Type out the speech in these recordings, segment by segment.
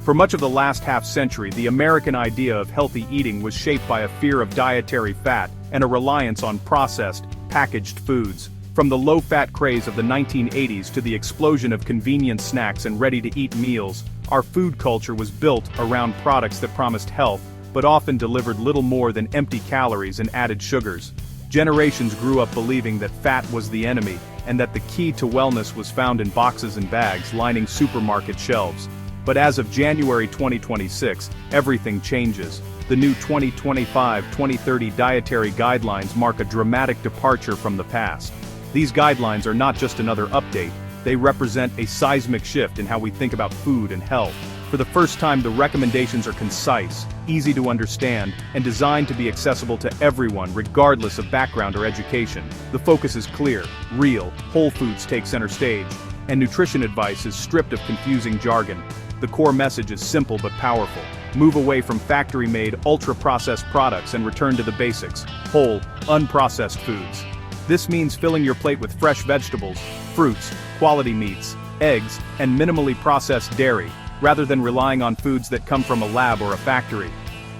For much of the last half-century, the American idea of healthy eating was shaped by a fear of dietary fat and a reliance on processed, packaged foods. From the low-fat craze of the 1980s to the explosion of convenient snacks and ready-to-eat meals, our food culture was built around products that promised health, but often delivered little more than empty calories and added sugars. Generations grew up believing that fat was the enemy, and that the key to wellness was found in boxes and bags lining supermarket shelves. But as of January 2026, everything changes. The new 2025-2030 Dietary Guidelines mark a dramatic departure from the past. These guidelines are not just another update, they represent a seismic shift in how we think about food and health. For the first time, the recommendations are concise, easy to understand, and designed to be accessible to everyone regardless of background or education. The focus is clear, real, whole foods take center stage, and nutrition advice is stripped of confusing jargon. The core message is simple but powerful. Move away from factory-made, ultra-processed products and return to the basics: whole, unprocessed foods. This means filling your plate with fresh vegetables, fruits, quality meats, eggs, and minimally processed dairy, rather than relying on foods that come from a lab or a factory.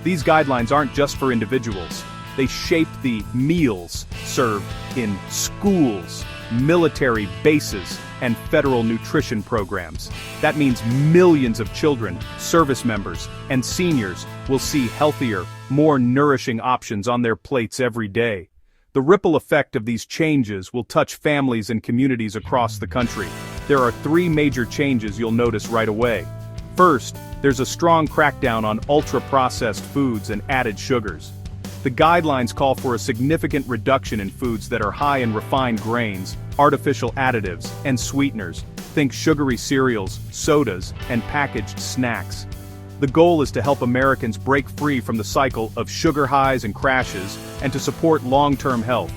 These guidelines aren't just for individuals. They shape the meals served in schools, military bases, and federal nutrition programs. That means millions of children, service members, and seniors will see healthier, more nourishing options on their plates every day. The ripple effect of these changes will touch families and communities across the country. There are three major changes you'll notice right away. First, there's a strong crackdown on ultra-processed foods and added sugars. The guidelines call for a significant reduction in foods that are high in refined grains, artificial additives, and sweeteners. Think sugary cereals, sodas, and packaged snacks. The goal is to help Americans break free from the cycle of sugar highs and crashes, and to support long-term health.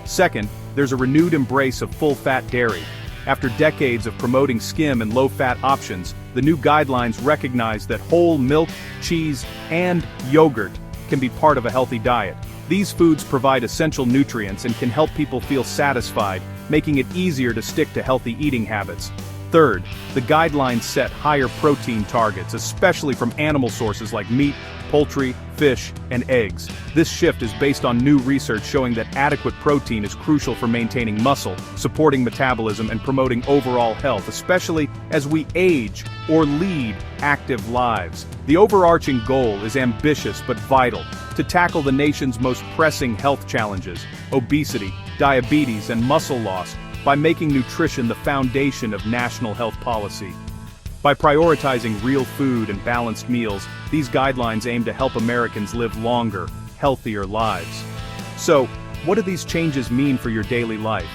Second, there's a renewed embrace of full-fat dairy. After decades of promoting skim and low-fat options, the new guidelines recognize that whole milk, cheese, and yogurt can be part of a healthy diet. These foods provide essential nutrients and can help people feel satisfied, making it easier to stick to healthy eating habits. Third, the guidelines set higher protein targets, especially from animal sources like meat, poultry, fish, and eggs. This shift is based on new research showing that adequate protein is crucial for maintaining muscle, supporting metabolism, and promoting overall health, especially as we age or lead active lives. The overarching goal is ambitious but vital: to tackle the nation's most pressing health challenges, obesity, diabetes, and muscle loss, by making nutrition the foundation of national health policy. By prioritizing real food and balanced meals, these guidelines aim to help Americans live longer, healthier lives. So, what do these changes mean for your daily life?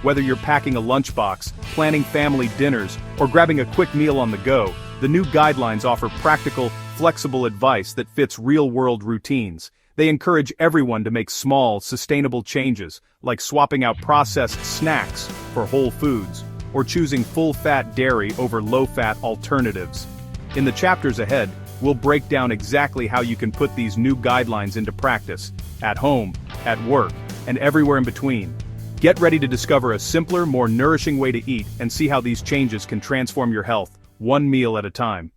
Whether you're packing a lunchbox, planning family dinners, or grabbing a quick meal on the go, the new guidelines offer practical, flexible advice that fits real-world routines. They encourage everyone to make small, sustainable changes, like swapping out processed snacks for whole foods, or choosing full-fat dairy over low-fat alternatives. In the chapters ahead, we'll break down exactly how you can put these new guidelines into practice, at home, at work, and everywhere in between. Get ready to discover a simpler, more nourishing way to eat and see how these changes can transform your health, one meal at a time.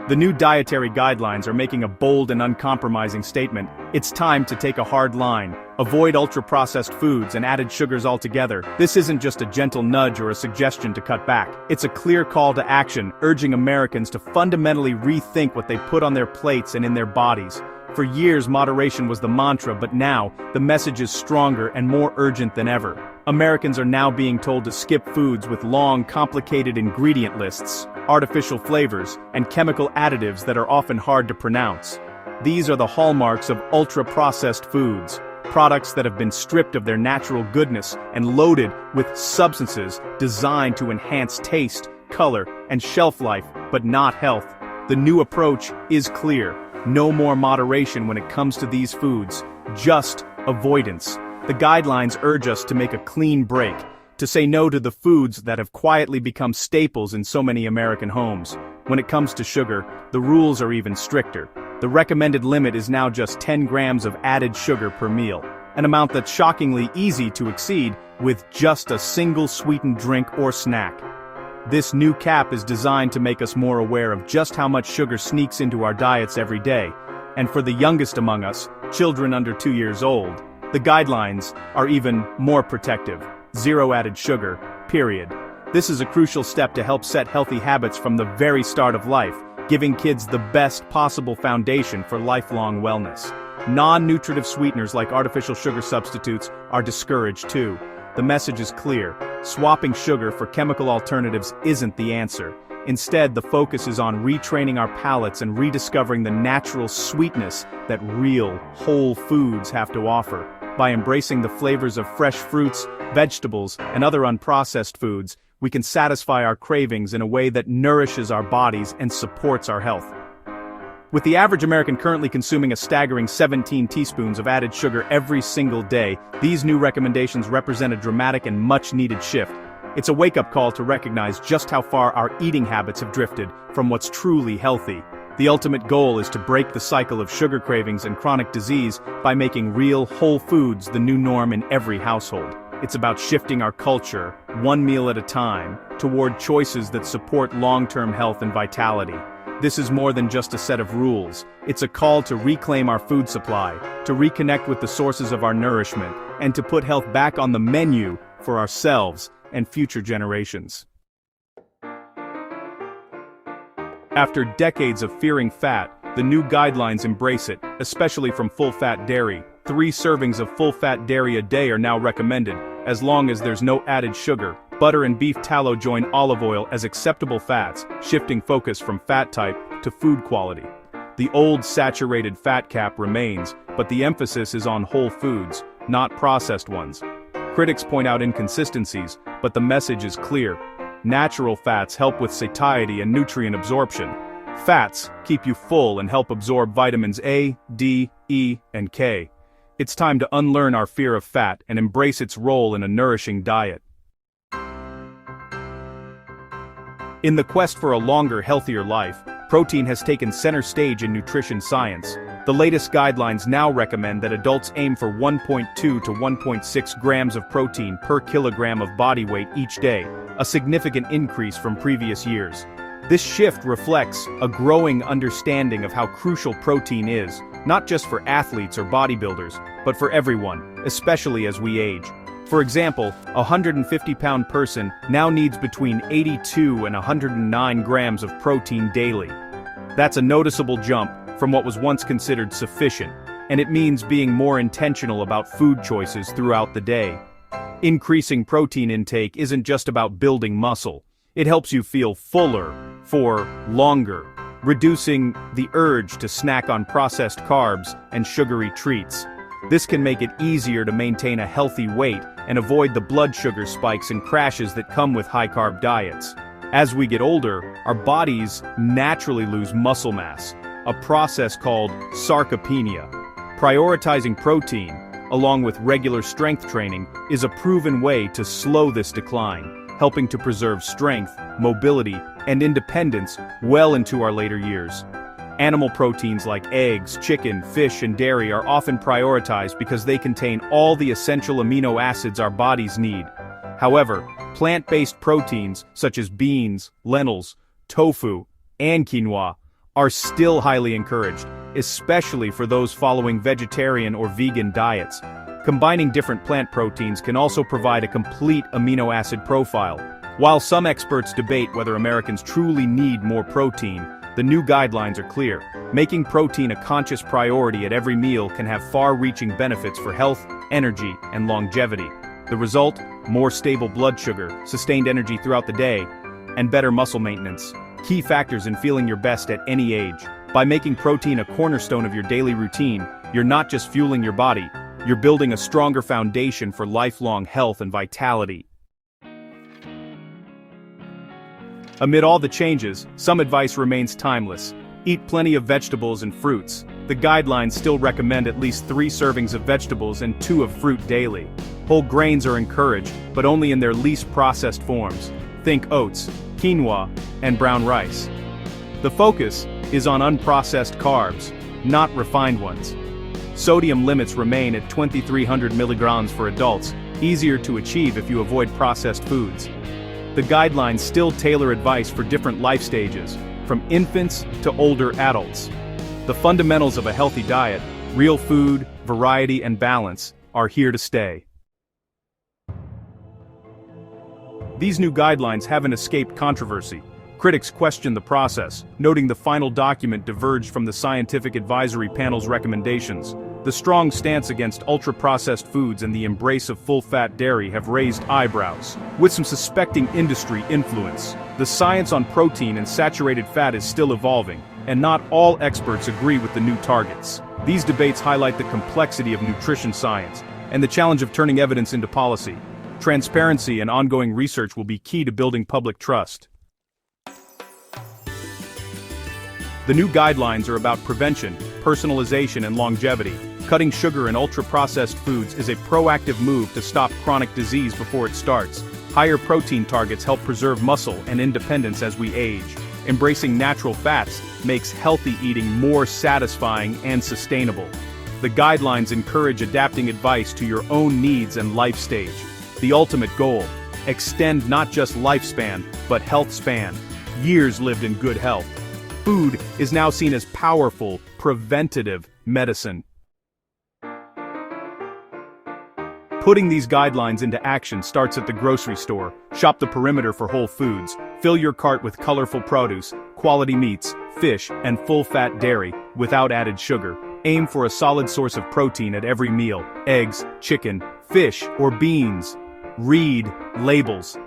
The new dietary guidelines are making a bold and uncompromising statement. It's time to take a hard line. Avoid ultra-processed foods and added sugars altogether. This isn't just a gentle nudge or a suggestion to cut back. It's a clear call to action, urging Americans to fundamentally rethink what they put on their plates and in their bodies. For years, moderation was the mantra, but now, the message is stronger and more urgent than ever. Americans are now being told to skip foods with long, complicated ingredient lists, artificial flavors, and chemical additives that are often hard to pronounce. These are the hallmarks of ultra-processed foods, products that have been stripped of their natural goodness and loaded with substances designed to enhance taste, color, and shelf life, but not health. The new approach is clear. No more moderation when it comes to these foods, just avoidance. The guidelines urge us to make a clean break, to say no to the foods that have quietly become staples in so many American homes. When it comes to sugar, the rules are even stricter. The recommended limit is now just 10 grams of added sugar per meal, an amount that's shockingly easy to exceed with just a single sweetened drink or snack. This new cap is designed to make us more aware of just how much sugar sneaks into our diets every day. And for the youngest among us, children under 2 years old, the guidelines are even more protective. Zero added sugar, period. This is a crucial step to help set healthy habits from the very start of life, giving kids the best possible foundation for lifelong wellness. Non-nutritive sweeteners like artificial sugar substitutes are discouraged too. The message is clear: swapping sugar for chemical alternatives isn't the answer. Instead, the focus is on retraining our palates and rediscovering the natural sweetness that real, whole foods have to offer. By embracing the flavors of fresh fruits, vegetables, and other unprocessed foods, we can satisfy our cravings in a way that nourishes our bodies and supports our health. With the average American currently consuming a staggering 17 teaspoons of added sugar every single day, these new recommendations represent a dramatic and much-needed shift. It's a wake-up call to recognize just how far our eating habits have drifted from what's truly healthy. The ultimate goal is to break the cycle of sugar cravings and chronic disease by making real, whole foods the new norm in every household. It's about shifting our culture, one meal at a time, toward choices that support long-term health and vitality. This is more than just a set of rules. It's a call to reclaim our food supply, to reconnect with the sources of our nourishment, and to put health back on the menu for ourselves and future generations. After decades of fearing fat, the new guidelines embrace it, especially from full-fat dairy. 3 servings of full-fat dairy a day are now recommended, as long as there's no added sugar. Butter and beef tallow join olive oil as acceptable fats, shifting focus from fat type to food quality. The old saturated fat cap remains, but the emphasis is on whole foods, not processed ones. Critics point out inconsistencies, but the message is clear. Natural fats help with satiety and nutrient absorption. Fats keep you full and help absorb vitamins A, D, E, and K. It's time to unlearn our fear of fat and embrace its role in a nourishing diet. In the quest for a longer, healthier life, protein has taken center stage in nutrition science. The latest guidelines now recommend that adults aim for 1.2 to 1.6 grams of protein per kilogram of body weight each day, a significant increase from previous years. This shift reflects a growing understanding of how crucial protein is, not just for athletes or bodybuilders, but for everyone, especially as we age. For example, a 150-pound person now needs between 82 and 109 grams of protein daily. That's a noticeable jump from what was once considered sufficient, and it means being more intentional about food choices throughout the day. Increasing protein intake isn't just about building muscle. It helps you feel fuller for longer, reducing the urge to snack on processed carbs and sugary treats. This can make it easier to maintain a healthy weight and avoid the blood sugar spikes and crashes that come with high-carb diets. As we get older, our bodies naturally lose muscle mass, a process called sarcopenia. Prioritizing protein, along with regular strength training, is a proven way to slow this decline, helping to preserve strength, mobility, and independence well into our later years. Animal proteins like eggs, chicken, fish, and dairy are often prioritized because they contain all the essential amino acids our bodies need. However, plant-based proteins such as beans, lentils, tofu, and quinoa are still highly encouraged, especially for those following vegetarian or vegan diets. Combining different plant proteins can also provide a complete amino acid profile. While some experts debate whether Americans truly need more protein, the new guidelines are clear. Making protein a conscious priority at every meal can have far-reaching benefits for health, energy, and longevity. The result? More stable blood sugar, sustained energy throughout the day, and better muscle maintenance. Key factors in feeling your best at any age. By making protein a cornerstone of your daily routine, you're not just fueling your body, you're building a stronger foundation for lifelong health and vitality. Amid all the changes, some advice remains timeless. Eat plenty of vegetables and fruits. The guidelines still recommend at least 3 servings of vegetables and 2 of fruit daily. Whole grains are encouraged, but only in their least processed forms. Think oats, quinoa, and brown rice. The focus is on unprocessed carbs, not refined ones. Sodium limits remain at 2,300 milligrams for adults, easier to achieve if you avoid processed foods. the guidelines still tailor advice for different life stages, from infants to older adults. The fundamentals of a healthy diet, real food, variety and balance, are here to stay. These new guidelines haven't escaped controversy. Critics question the process, noting the final document diverged from the scientific advisory panel's recommendations. The strong stance against ultra-processed foods and the embrace of full-fat dairy have raised eyebrows, with some suspecting industry influence. The science on protein and saturated fat is still evolving, and not all experts agree with the new targets. These debates highlight the complexity of nutrition science, and the challenge of turning evidence into policy. Transparency and ongoing research will be key to building public trust. The new guidelines are about prevention, personalization and longevity. Cutting sugar and ultra-processed foods is a proactive move to stop chronic disease before it starts. Higher protein targets help preserve muscle and independence as we age. Embracing natural fats makes healthy eating more satisfying and sustainable. The guidelines encourage adapting advice to your own needs and life stage. The ultimate goal: extend not just lifespan, but health span. Years lived in good health. Food is now seen as powerful, preventative medicine. Putting these guidelines into action starts at the grocery store. Shop the perimeter for whole foods. Fill your cart with colorful produce, quality meats, fish, and full-fat dairy, without added sugar. Aim for a solid source of protein at every meal: eggs, chicken, fish, or beans. Read labels.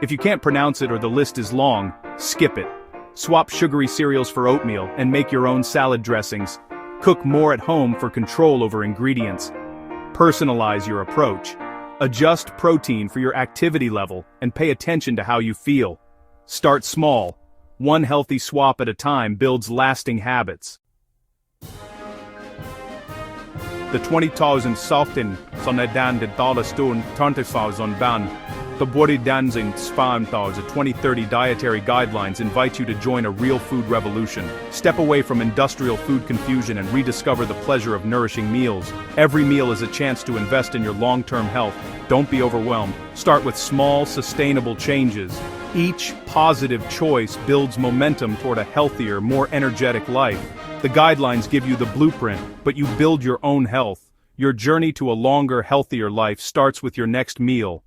If you can't pronounce it or the list is long, skip it. Swap sugary cereals for oatmeal and make your own salad dressings. Cook more at home for control over ingredients. Personalize your approach. Adjust protein for your activity level and pay attention to how you feel. Start small. One healthy swap at a time builds lasting habits. The 20,000 Salten Sonedan de Dalastone 20,000 Ban. The Body Danzing Spantaus, the 2030 Dietary Guidelines invite you to join a real food revolution. Step away from industrial food confusion and rediscover the pleasure of nourishing meals. Every meal is a chance to invest in your long-term health. Don't be overwhelmed. Start with small, sustainable changes. Each positive choice builds momentum toward a healthier, more energetic life. The guidelines give you the blueprint, but you build your own health. Your journey to a longer, healthier life starts with your next meal.